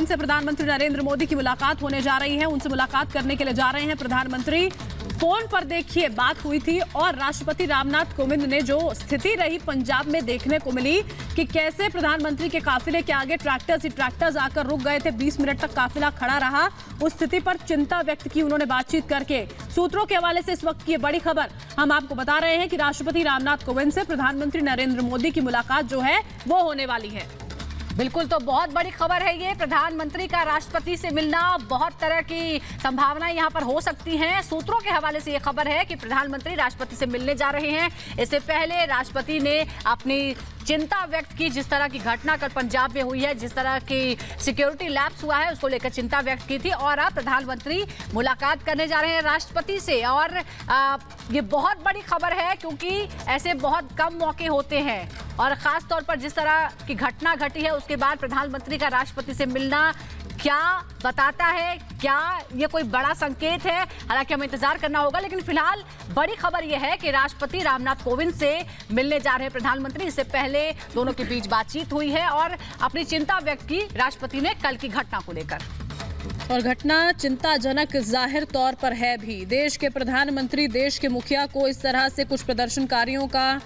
कोविंद से प्रधानमंत्री नरेंद्र मोदी की मुलाकात होने जा रही है। उनसे मुलाकात करने के लिए जा रहे हैं प्रधानमंत्री। फोन पर देखिए बात हुई थी और राष्ट्रपति रामनाथ कोविंद ने जो स्थिति रही पंजाब में देखने को मिली कि कैसे प्रधानमंत्री के काफिले के आगे ट्रैक्टर्स आकर रुक गए थे। 20 मिनट तक काफिला खड़ा रहा। उस स्थिति पर चिंता व्यक्त की उन्होंने बातचीत करके। सूत्रों के हवाले से इस वक्त की ये बड़ी खबर हम आपको बता रहे हैं कि राष्ट्रपति रामनाथ कोविंद से प्रधानमंत्री नरेंद्र मोदी की मुलाकात जो है वो होने वाली है। बिल्कुल, तो बहुत बड़ी खबर है ये। प्रधानमंत्री का राष्ट्रपति से मिलना, बहुत तरह की संभावनाएं यहाँ पर हो सकती हैं। सूत्रों के हवाले से ये खबर है कि प्रधानमंत्री राष्ट्रपति से मिलने जा रहे हैं। इससे पहले राष्ट्रपति ने अपनी चिंता व्यक्त की, जिस तरह की घटना कल पंजाब में हुई है, जिस तरह की सिक्योरिटी लैप्स हुआ है, उसको लेकर चिंता व्यक्त की थी। और अब प्रधानमंत्री मुलाकात करने जा रहे हैं राष्ट्रपति से। और ये बहुत बड़ी खबर है क्योंकि ऐसे बहुत कम मौके होते हैं और खास तौर पर जिस तरह की घटना घटी है उसके बाद प्रधानमंत्री का राष्ट्रपति से मिलना क्या बताता है, क्या ये कोई बड़ा संकेत है, हालांकि हमें इंतजार करना होगा। लेकिन फिलहाल बड़ी खबर यह है कि राष्ट्रपति रामनाथ कोविंद से मिलने जा रहे हैं प्रधानमंत्री। इससे पहले दोनों के बीच बातचीत हुई है और अपनी चिंता व्यक्त की राष्ट्रपति ने कल की घटना को लेकर। और घटना चिंताजनक जाहिर तौर पर है भी। देश के प्रधानमंत्री, देश के मुखिया को इस तरह से कुछ प्रदर्शनकारियों का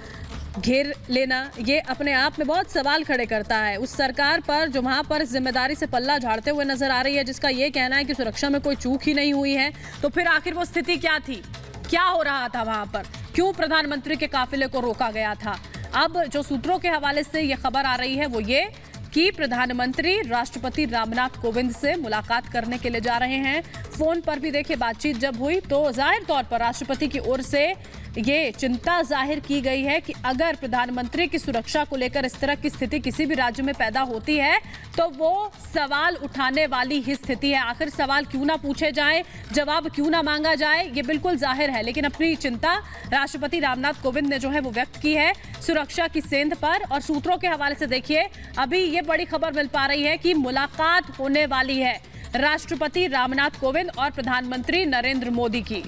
घेर लेना, ये अपने आप में बहुत सवाल खड़े करता है उस सरकार पर जो वहां पर जिम्मेदारी से पल्ला झाड़ते हुए नजर आ रही है, जिसका ये कहना है कि सुरक्षा में कोई चूक ही नहीं हुई है। तो फिर आखिर वो स्थिति क्या थी, क्या हो रहा था वहां पर, क्यों प्रधानमंत्री के काफिले को रोका गया था। अब जो सूत्रों के हवाले से ये खबर आ रही है वो ये कि प्रधानमंत्री राष्ट्रपति रामनाथ कोविंद से मुलाकात करने के लिए जा रहे हैं। फोन पर भी देखिए बातचीत जब हुई तो जाहिर तौर पर राष्ट्रपति की ओर से ये चिंता जाहिर की गई है कि अगर प्रधानमंत्री की सुरक्षा को लेकर इस तरह की स्थिति किसी भी राज्य में पैदा होती है तो वो सवाल उठाने वाली ही स्थिति है। आखिर सवाल क्यों ना पूछे जाए, जवाब क्यों ना मांगा जाए, ये बिल्कुल जाहिर है। लेकिन अपनी चिंता राष्ट्रपति रामनाथ कोविंद ने जो है वो व्यक्त की है सुरक्षा की सेंध पर। और सूत्रों के हवाले से देखिए अभी ये बड़ी खबर मिल पा रही है कि मुलाकात होने वाली है राष्ट्रपति रामनाथ कोविंद और प्रधानमंत्री नरेंद्र मोदी की।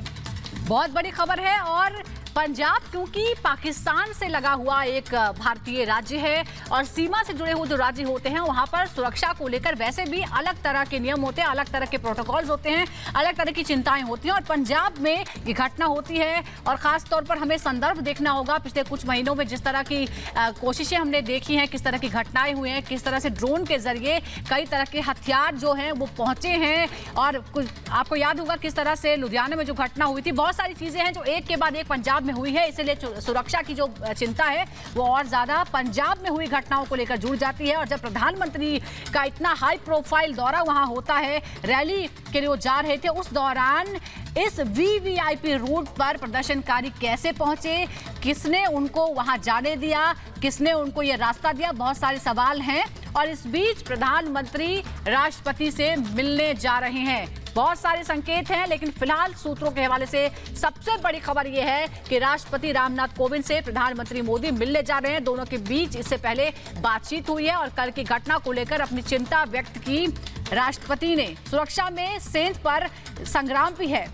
बहुत बड़ी खबर है। और पंजाब क्योंकि पाकिस्तान से लगा हुआ एक भारतीय राज्य है और सीमा से जुड़े हुए जो राज्य होते हैं वहां पर सुरक्षा को लेकर वैसे भी अलग तरह के नियम होते हैं, अलग तरह के प्रोटोकॉल्स होते हैं, अलग तरह की चिंताएं होती हैं। और पंजाब में ये घटना होती है और खास तौर पर हमें संदर्भ देखना होगा पिछले कुछ महीनों में जिस तरह की कोशिशें हमने देखी हैं, किस तरह की घटनाएं हुई हैं, किस तरह से ड्रोन के जरिए कई तरह के हथियार जो हैं वो पहुंचे हैं। और कुछ आपको याद होगा किस तरह से लुधियाना में जो घटना हुई थी, बहुत सारी चीजें हैं जो एक के बाद एक पंजाब में हुई है। इसलिए सुरक्षा की जो चिंता है वो और ज्यादा पंजाब में हुई घटनाओं को लेकर जुड़ जाती है। और जब प्रधानमंत्री का इतना हाई प्रोफाइल दौरा वहां होता है, रैली के लिए वो जा रहे थे, उस दौरान इस वीवीआईपी रूट पर प्रदर्शनकारी कैसे पहुंचे, किसने उनको वहां जाने दिया, किसने उनको ये रास्ता दिया, बहुत सारे सवाल हैं। और इस बीच प्रधानमंत्री राष्ट्रपति से मिलने जा रहे हैं। बहुत सारे संकेत हैं लेकिन फिलहाल सूत्रों के हवाले से सबसे बड़ी खबर यह है कि राष्ट्रपति रामनाथ कोविंद से प्रधानमंत्री मोदी मिलने जा रहे हैं। दोनों के बीच इससे पहले बातचीत हुई है और कल की घटना को लेकर अपनी चिंता व्यक्त की राष्ट्रपति ने। सुरक्षा में सेंध पर संग्राम भी है।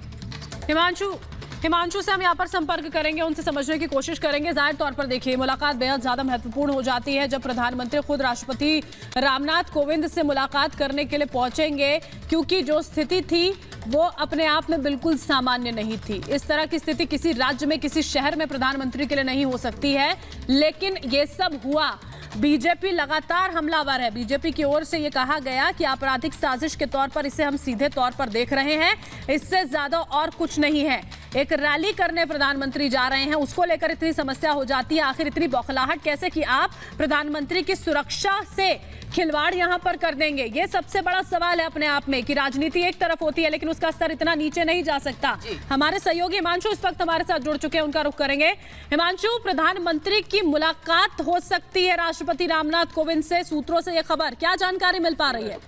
हिमांशु से हम यहाँ पर संपर्क करेंगे, उनसे समझने की कोशिश करेंगे। जाहिर तौर पर देखिए मुलाकात बेहद ज्यादा महत्वपूर्ण हो जाती है जब प्रधानमंत्री खुद राष्ट्रपति रामनाथ कोविंद से मुलाकात करने के लिए पहुंचेंगे, क्योंकि जो स्थिति थी वो अपने आप में बिल्कुल सामान्य नहीं थी। इस तरह की स्थिति किसी राज्य में, किसी शहर में प्रधानमंत्री के लिए नहीं हो सकती है। लेकिन ये सब हुआ, बीजेपी लगातार हमलावर है। बीजेपी की ओर से ये कहा गया कि आपराधिक साजिश के तौर पर इसे हम सीधे तौर पर देख रहे हैं, इससे ज्यादा और कुछ नहीं है। एक रैली करने प्रधानमंत्री जा रहे हैं, उसको लेकर इतनी समस्या हो जाती है। आखिर इतनी बौखलाहट कैसे कि आप प्रधानमंत्री की सुरक्षा से खिलवाड़ यहां पर कर देंगे, ये सबसे बड़ा सवाल है अपने आप में। कि राजनीति एक तरफ होती है लेकिन उसका स्तर इतना नीचे नहीं जा सकता। हमारे सहयोगी हिमांशु इस वक्त हमारे साथ जुड़ चुके हैं, उनका रुख करेंगे। हिमांशु, प्रधानमंत्री की मुलाकात हो सकती है राष्ट्रपति रामनाथ कोविंद से, सूत्रों से यह खबर, क्या जानकारी मिल पा रही है?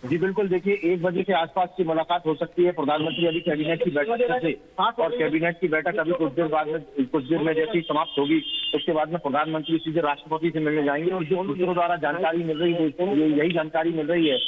जी बिल्कुल, देखिए 1 बजे के आसपास की मुलाकात हो सकती है। प्रधानमंत्री अभी कैबिनेट की बैठक से और कैबिनेट की बैठक अभी कुछ देर में जैसे समाप्त होगी उसके बाद में प्रधानमंत्री सीधे राष्ट्रपति से मिलने जाएंगे। और जो सूत्रों द्वारा जानकारी मिल रही है यही जानकारी मिल रही है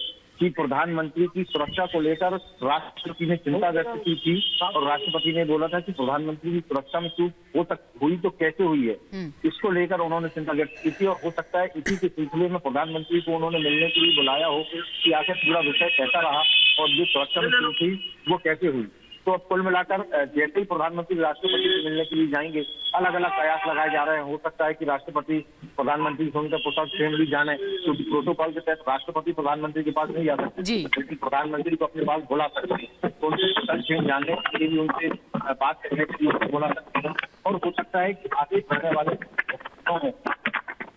कि प्रधानमंत्री की सुरक्षा को लेकर राष्ट्रपति ने चिंता व्यक्त की थी और राष्ट्रपति ने बोला था कि प्रधानमंत्री की सुरक्षा में चूक हुई तो कैसे हुई है, इसको लेकर उन्होंने चिंता व्यक्त की थी। और हो सकता है इसी के सिलसिले में प्रधानमंत्री को उन्होंने मिलने के लिए बुलाया हो कि आखिर पूरा विषय कैसा रहा और जो सुरक्षा में चूक थी वो कैसे हुई। तो अब कुल मिलाकर जैसे ही प्रधानमंत्री राष्ट्रपति से मिलने के लिए जाएंगे, अलग अलग प्रयास लगाए जा रहे हैं। हो सकता है कि राष्ट्रपति प्रधानमंत्री से उनका पोशाक स्वयं भी जाने, क्योंकि प्रोटोकॉल के तहत राष्ट्रपति प्रधानमंत्री के पास नहीं जा सकते, लेकिन प्रधानमंत्री को अपने पास बुला सकते हैं, तो उनसे स्वयं जानने के लिए भी उनसे बात करने के लिए बुला सकते हैं। और हो सकता है कि आगे बढ़ने वाले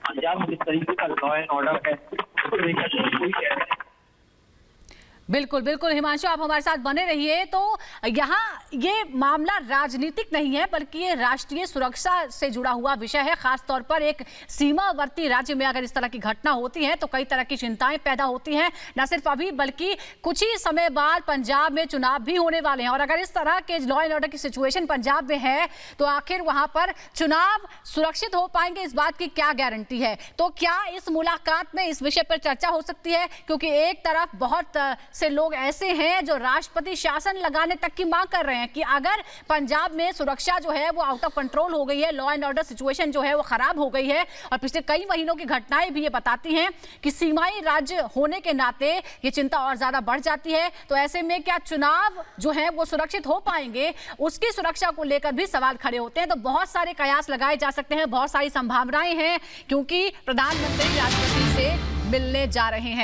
पंजाब में जिस तरीके का लॉ एंड ऑर्डर है उसको लेकर कोई बिल्कुल बिल्कुल हिमांशु, आप हमारे साथ बने रहिए। तो यहाँ ये मामला राजनीतिक नहीं है बल्कि ये राष्ट्रीय सुरक्षा से जुड़ा हुआ विषय है। खास तौर पर एक सीमावर्ती राज्य में अगर इस तरह की घटना होती है तो कई तरह की चिंताएं पैदा होती हैं, न सिर्फ अभी बल्कि कुछ ही समय बाद पंजाब में चुनाव भी होने वाले हैं। और अगर इस तरह के लॉ एंड ऑर्डर की सिचुएशन पंजाब में है तो आखिर वहां पर चुनाव सुरक्षित हो पाएंगे, इस बात की क्या गारंटी है। तो क्या इस मुलाकात में इस विषय पर चर्चा हो सकती है, क्योंकि एक तरफ बहुत से लोग ऐसे हैं जो राष्ट्रपति शासन लगाने तक की मांग कर रहे हैं कि अगर पंजाब में सुरक्षा जो है वो आउट ऑफ कंट्रोल हो गई है, लॉ एंड ऑर्डर सिचुएशन जो है वो खराब हो गई है, और पिछले कई महीनों की घटनाएं भी ये बताती हैं कि सीमाई राज्य होने के नाते ये चिंता और ज्यादा बढ़ जाती है। तो ऐसे में क्या चुनाव जो है वो सुरक्षित हो पाएंगे, उसकी सुरक्षा को लेकर भी सवाल खड़े होते हैं। तो बहुत सारे कयास लगाए जा सकते हैं, बहुत सारी संभावनाएं हैं, क्योंकि प्रधानमंत्री राष्ट्रपति से मिलने जा रहे हैं।